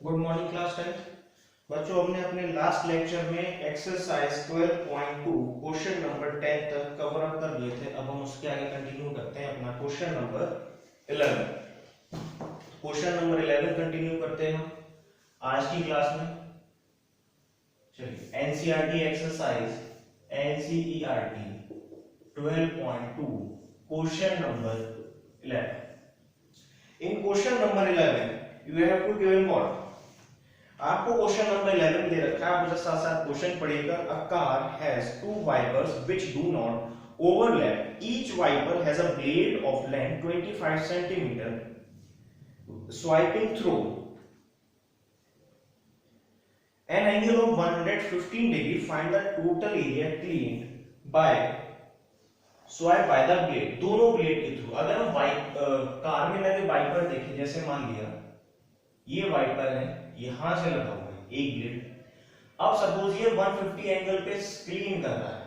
Good morning class 10। बच्चों, हमने अपने लास्ट लेक्चर में एक्सरसाइज 12.2 क्वेश्चन नंबर 10 तक कवर अप कर लिए थे। अब हम उसके आगे कंटिन्यू करते हैं अपना question number 11। Question number 11 continue करते हैं हम आज की क्लास में। चलिए, NCERT exercise NCERT 12.2 question number 11। In question number 11 you have to given what. आपको क्वेश्चन नंबर 11 दे रखा है, आप उसके साथ साथ क्वेश्चन पढ़िएगा। A car has two wipers which do not overlap, each wiper has a blade of length 25 centimetre swiping through an angle of 115 degree. Find the total area cleaned by swipe by the blade. दोनों blade के through अगर हम car में लगे wiper देखें, जैसे मान लिया ये वाइपर है, यहां से लगा हुआ है एक ब्लेड। अब सपोज ये 150 एंगल पे क्लीन कर रहा है,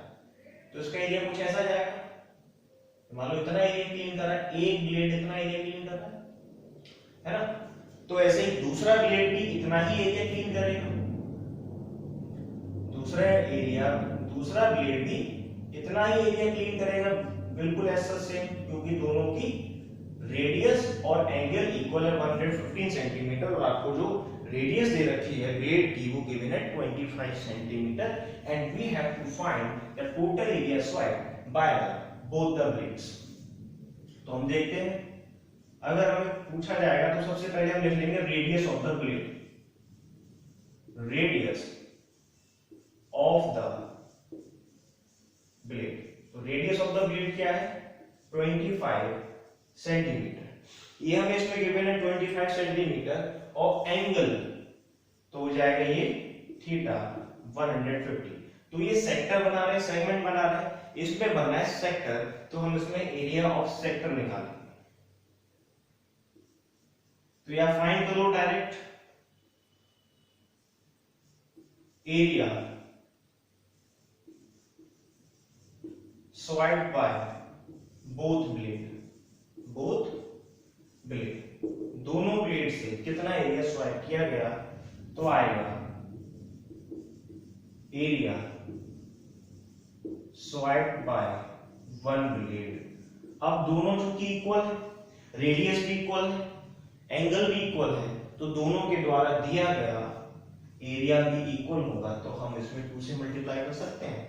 तो इसका एरिया कुछ ऐसा जाएगा। मान लो इतना एरिया क्लीन कर रहा है, एक ब्लेड इतना एरिया क्लीन कर रहा है ना। तो ऐसे ही दूसरा ब्लेड भी इतना ही एरिया क्लीन करेगा, दूसरा ब्लेड भी इतना ही एरिया क्लीन करेगा, बिल्कुल ऐसा सेम, क्योंकि दोनों की रेडियस और एंगल इक्वल है 115 सेंटीमीटर। और आपको जो रेडियस दे रखी है ब्लेड की वो गिवन है 25 centimetre. And we have to find the total area swipe by both the blades. तो हम देखते हैं, अगर हमें पूछा जाएगा तो सबसे पहले हम लिख लेंगे radius of the blade. Radius of the blade, तो रेडियस ऑफ द ब्लेड क्या है? 25 सेंटीमीटर। ये हमें इसमें गिवन है 25 सेंटीमीटर। और एंगल तो हो जाएगा ये थीटा 150। तो ये सेक्टर बना रहे हैं, सेगमेंट बना रहे हैं, इसमें बनना है सेक्टर, तो हम इसमें एरिया ऑफ सेक्टर निकालेंगे। तो या फाइंड करो direct area swiped by both blade. दोनों ब्लेड से कितना एरिया स्वाइप किया गया, तो आएगा area swiped by one blade. अब दोनों चूंकि इक्वल है, रेडियस भी इक्वल है, एंगल भी इक्वल है, तो दोनों के द्वारा दिया गया एरिया भी इक्वल होगा। तो हम इसमें 2 से मल्टीप्लाई कर सकते हैं,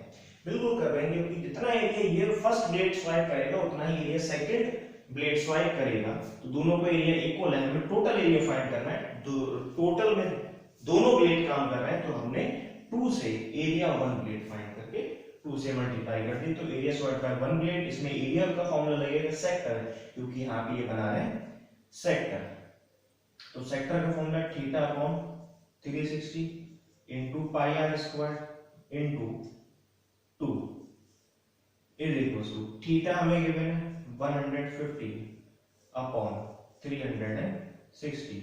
बिल्कुल कर रहे हैं, क्योंकि जितना एरिया ये फर्स्ट ब्लेड स्वाइप करेगा उतना ही एरिया सेकंड ब्लेड स्वाइप करेगा। तो दोनों का एरिया इक्वल है, हमें टोटल एरिया फाइंड करना है। टोटल में दोनों ब्लेड काम कर रहे हैं, तो हमने 2 से एरिया वन ब्लेड फाइंड करके 2 से मल्टीप्लाई कर दी। तो area swipe by one blade, इसमें एरिया का फॉर्मूला लगेगा सेक्टर, क्योंकि यहाँ पे ये बना रहे हैं सेक्टर। तो सेक्टर का formula theta upon 360 into pi are square into 2 is equal to theta हमें गिवन है 150 upon 360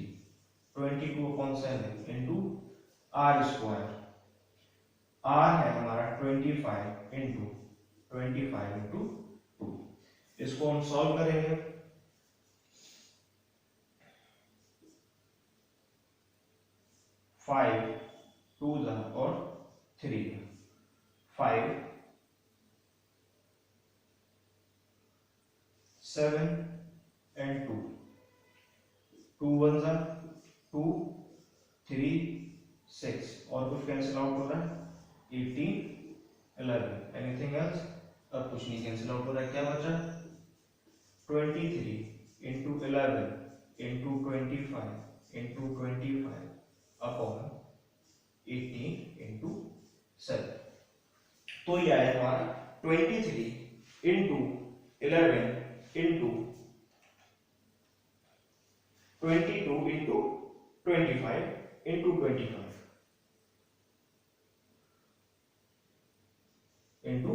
22 upon 7 into are square. Are है हमारा 25 इंटू 2। इसको हम सॉल्व करेंगे। 5 2 और 3, 5 7 and 2, 2 1 2 3 6 और कुछ कैंसिल आउट हो रहा है 18 11। Anything else? अब कुछ नहीं कैंसिल आउट हो रहा है, क्या बचा 23 into 11 into 25 into 25 upon 18 into 7। तो ये आया हमारा 23 into 11 into 22 into 25 into 25 into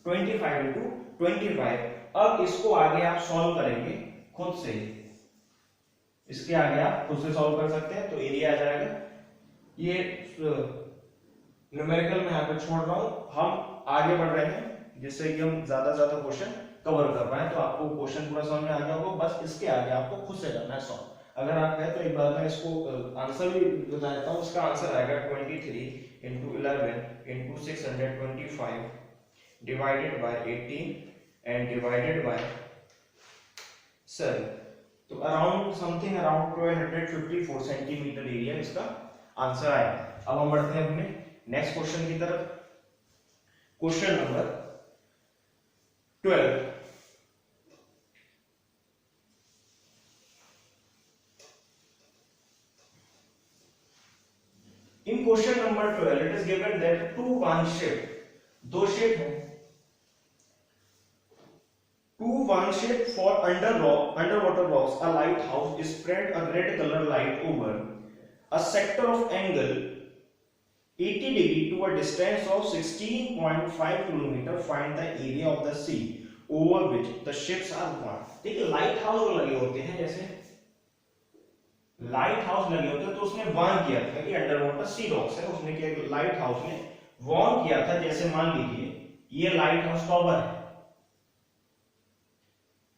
25 into 25। अब इसको आगे आप सॉल्व करेंगे खुद से, इसके आगे आप खुद से सॉल्व कर सकते हैं। तो एरिया आ जाएगा, ये न्यूमेरिकल में यहाँ पे छोड़ रहा हूं, हम आगे बढ़ रहे हैं जिससे कि हम ज्यादा क्वेश्चन कवर कर पाए। तो आपको क्वेश्चन पूरा समझ में आ गया होगा, बस इसके आगे आपको खुद से करना है सॉल्व। अगर आप कहें तो एक बार मैं इसको आंसर भी बता देता हूँ। इसका आंसर आएगा 23 into 11 into 625 divided by 18 and divided by 7, तो around something around 1254 centimetre area इसका आंसर आएगा। अब हम बढ़ते हैं अपने नेक्स्ट क्वेश्चन की तरफ। Question number 12। In question number 12, it is given that one ship, दो शिप है, one ship for underwater rocks, a lighthouse is spread a red color light over a sector of angle 80 degree to a distance of 16.5 kilometre. Find the area of the sea over which the ships are gone. देखिए light house लगे होते हैं, जैसे light house लगे होते हैं तो उसने वार्न किया था कि अंडर वाटर सी रॉक्स है, उसने क्या लाइट हाउस ने वार्न किया था। जैसे मान लीजिए ये लाइट हाउस टॉवर है,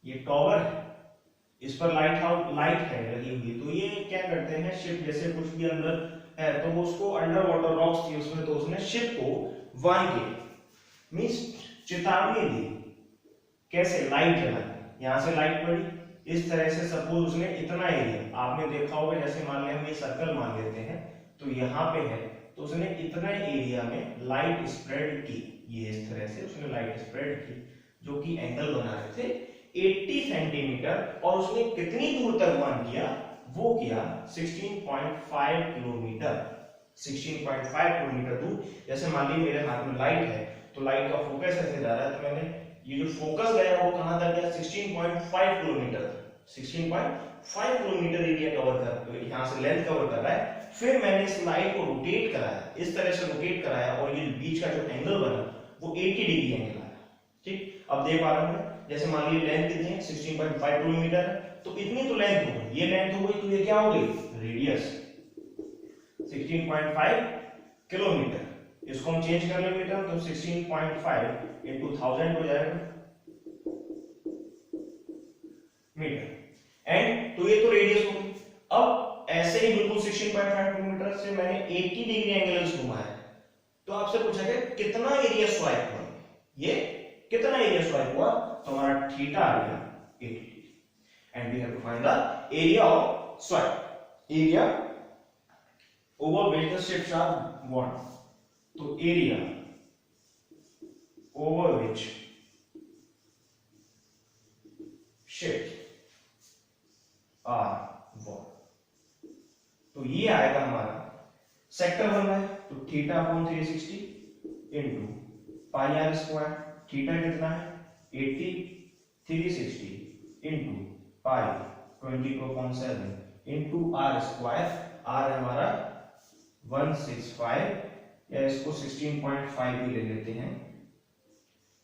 ये टॉवर है, इस पर लाइट हाउस लाइट है लगी हुई, तो ये क्या करते हैं शिप जैसे कुछ भी अंदर है तो वो उसको अंडर वाटर रॉक्स थी उसमें, तो उसने शिप को वार्न किया, मींस चेतावनी दी। कैसे? लाइट जलाई, यहां से लाइट पड़ी, इस तरह से सपोज उसने इतना एरिया आपने देखा होगा, जैसे मान लिया हम ये सर्कल मान लेते हैं तो यहाँ पे है, तो उसने इतना एरिया में लाइट स्प्रेड की, ये इस तरह से उसने लाइट स्प्रेड की जो कि एंगल बना रहे थे 80 सेंटीमीटर, और उसने कितनी दूर तक मान किया? वो किया 16.5 किलोमीटर, 16.5 किलोमीटर दूर। जैसे मान लीजिए मेरे हाथ में लाइट है तो लाइट का फोकस ऐसे जा रहा है, तो मैंने ये जो फोकस गया वो कहां तक गया? 16.5 किलोमीटर, 16.5 किलोमीटर एरिया कवर कर, यहां से लेंथ कवर कर रहा है। फिर मैंने इस लाइट को रोटेट कराया, इस तरह से रोटेट कराया, और ये बीच का जो एंगल बना वो 80 डिग्री एंगल आया। ठीक, अब देख पा रहे हैं, जैसे मान लीजिए लेंथ कितनी है? 16.5 किलोमीटर, तो इतनी तो लेंथ हो गई, ये लेंथ हो गई, तो ये क्या हो गई? Radius 16.5 kilometre. इसको हम चेंज कर लेंगे मीटर, तो 16.5 इंटू 1000 हो जाएगा मीटर, एंड तो ये तो रेडियस होगी। अब ऐसे ही बिल्कुल 16.5 किलोमीटर से मैंने 80 डिग्री एंगल घुमाया, तो आपसे पूछा गया कितना एरिया स्वाइप हुआ, ये कितना एरिया स्वाइप हुआ, तो हमारा थीटा आ गया 80 degree, and we have to find the area of swept, area over which the ships are gone. तो area over which ships are gone, तो ये आएगा हमारा सेक्टर बन रहा है, तो theta upon 360 into pi are square, theta कितना है 80, 360 into pi 22.7 into are square, are है हमारा 165, या इसको 16.5 भी ले लेते हैं,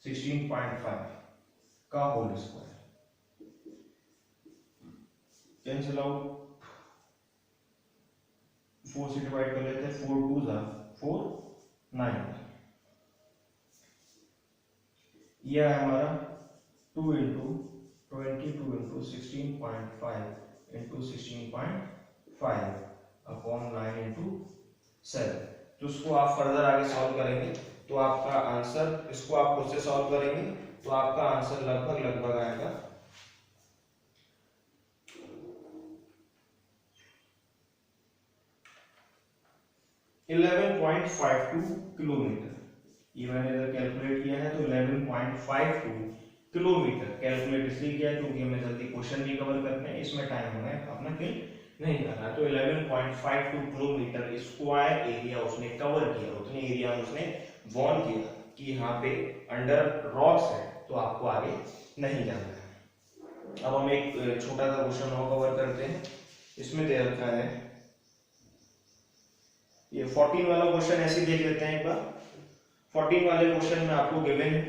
16.5 का होल स्क्वायर, कैंसिल आउट, 4 से डिवाइड कर लेते हैं, 4 2 जा 4 9, यह है हमारा 2 into 22 into 16.5 into 16.5 upon 9 into 7। तो इसको आप फर्दर आगे सॉल्व करेंगे तो आपका आंसर, इसको आप खुद से सॉल्व करेंगे तो आपका आंसर लगभग आएगा 11.52 किलोमीटर। ये मैंने इधर कैलकुलेट किया है तो 11.52 किलोमीटर कैलकुलेट इसलिए किया क्योंकि हमें जल्दी क्वेश्चन भी कवर करने हैं, इसमें टाइम हमें अपना किल नहीं करना। तो 11.52 किलोमीटर स्क्वायर एरिया उसने कवर किया, उतने एरिया में उसने वार्न किया कि यहाँ पे अंडर रॉक्स है तो आपको आगे नहीं जाना है। अब हम एक छोटा सा क्वेश्चन और कवर करते हैं, इसमें दे रखा है ये 14 वाला क्वेश्चन, ऐसे देख लेते हैं एक बार। 14 वाले क्वेश्चन में आपको गिवन है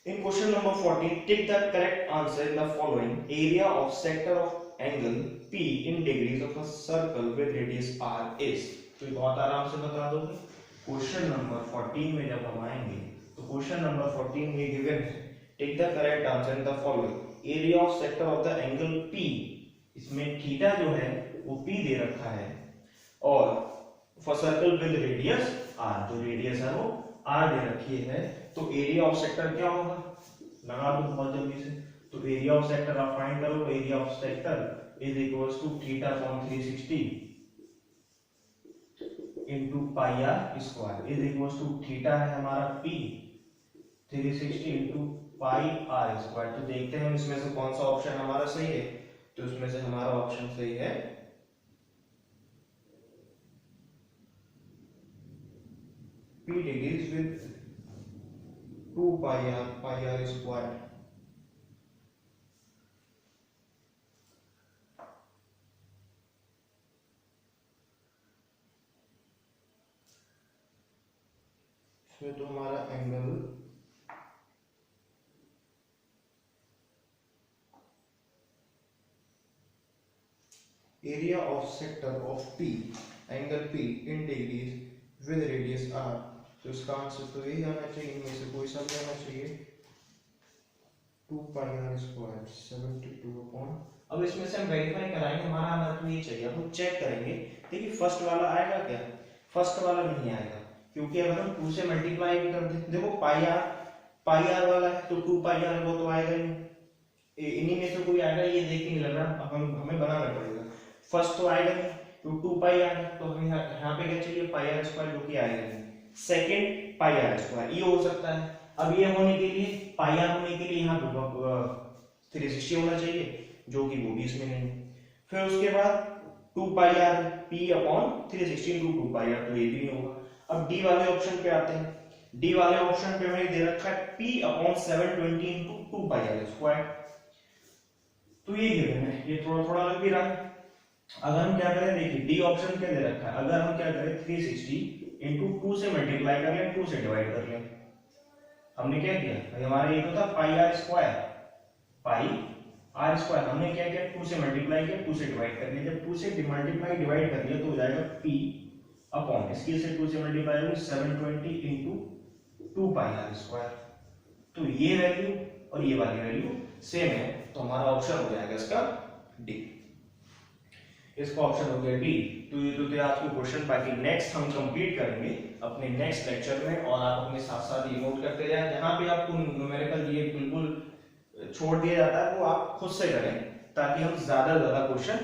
in question number 14 tick the correct answer in the following area of sector of angle P in degrees of a circle with radius R is। तो बहुत आराम से बता दोगे। क्वेश्चन नंबर 14 में जब हम आएंगे तो क्वेश्चन नंबर 14 में गिवन है take the correct answer in the following area of sector of the angle P इसमें थीटा जो है वो p दे रखा है और for circle with radius r, जो रेडियस है वो r दे रखी है, तो एरिया ऑफ सेक्टर क्या होगा, लगा दो बहुत जल्दी से। तो एरिया ऑफ सेक्टर आप फाइंड करो, area of sector is equals to theta upon 360 into pi are square is equals to theta है हमारा p 360 into pi are square. तो देखते हैं हम इसमें से कौन सा ऑप्शन हमारा सही है। तो इसमें से हमारा ऑप्शन सही है p degrees with 2 pi are square. इसमें तो हमारा angle area of sector of P, angle P in degrees with radius R। तो इसका आंसर तो यही आना चाहिए, इनमें से कोई सा भी आना चाहिए 2 पाई आर स्क्वायर 72 अपॉन। अब इसमें से हम वेरीफाई कराएंगे, हमारा आना तो ये चाहिए। अब चेक करेंगे, देखिए फर्स्ट वाला आएगा क्या, फर्स्ट वाला नहीं आएगा, क्योंकि अगर हम 2 से मल्टीप्लाई भी कर दें, देखो पाई आर वाला है तो 2 पाई आर वो तो आएगा ही, इन्हीं में से कोई आएगा, ये देख के नहीं लग रहा, अब हमें बनाना पड़ेगा। फर्स्ट तो आएगा नहीं, तो 2 पाई आर है, तो हमें यहाँ पे क्या चाहिए पाई आर स्क्वायर, जो कि आएगा नहीं। सेकंड पाई आर स्क्वायर, ये हो सकता है। अब ये होने के लिए, पाई आर होने के लिए यहाँ पे 360 होना चाहिए, जो कि वो भी इसमें नहीं है। फिर उसके बाद 2 pi r p upon 360 into 2 pi r, तो ये भी नहीं होगा। अब डी वाले ऑप्शन पे आते हैं। डी वाले ऑप्शन पे हमें दे रखा है p upon 720 into 2 pi are square, तो ये गिवन है, ये थोड़ा थोड़ा लग भी रहा है। अगर हम क्या करें, देखिए डी ऑप्शन क्या दे रखा है, अगर हम क्या करें 360 इंटू 2 से मल्टीप्लाई कर लें, 2 से डिवाइड कर लें। हमने क्या किया भाई, हमारा ये तो था पाई आर स्क्वायर, हमने क्या किया 2 से मल्टीप्लाई किया, 2 से डिवाइड कर लिया। जब 2 से मल्टीप्लाई डिवाइड कर लिया तो हो जाएगा p अपॉन, इसके से 2 से मल्टीप्लाई होगी 720 इंटू 2 पाई आर स्क्वायर। तो ये वैल्यू और ये वाली वैल्यू सेम है, तो हमारा ऑप्शन हो जाएगा इसका डी। इसका ऑप्शन हो गया डी। तो ये तो थे आज के क्वेश्चन, बाकी नेक्स्ट हम कंप्लीट करेंगे अपने नेक्स्ट लेक्चर में, और आप अपने साथ साथ ये नोट करते जाएं। जहां पे आपको न्यूमेरिकल ये बिल्कुल छोड़ दिया जाता है वो आप खुद से करें, ताकि हम ज्यादा क्वेश्चन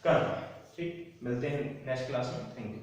कर पाए। ठीक, मिलते हैं नेक्स्ट क्लास में। Thank you.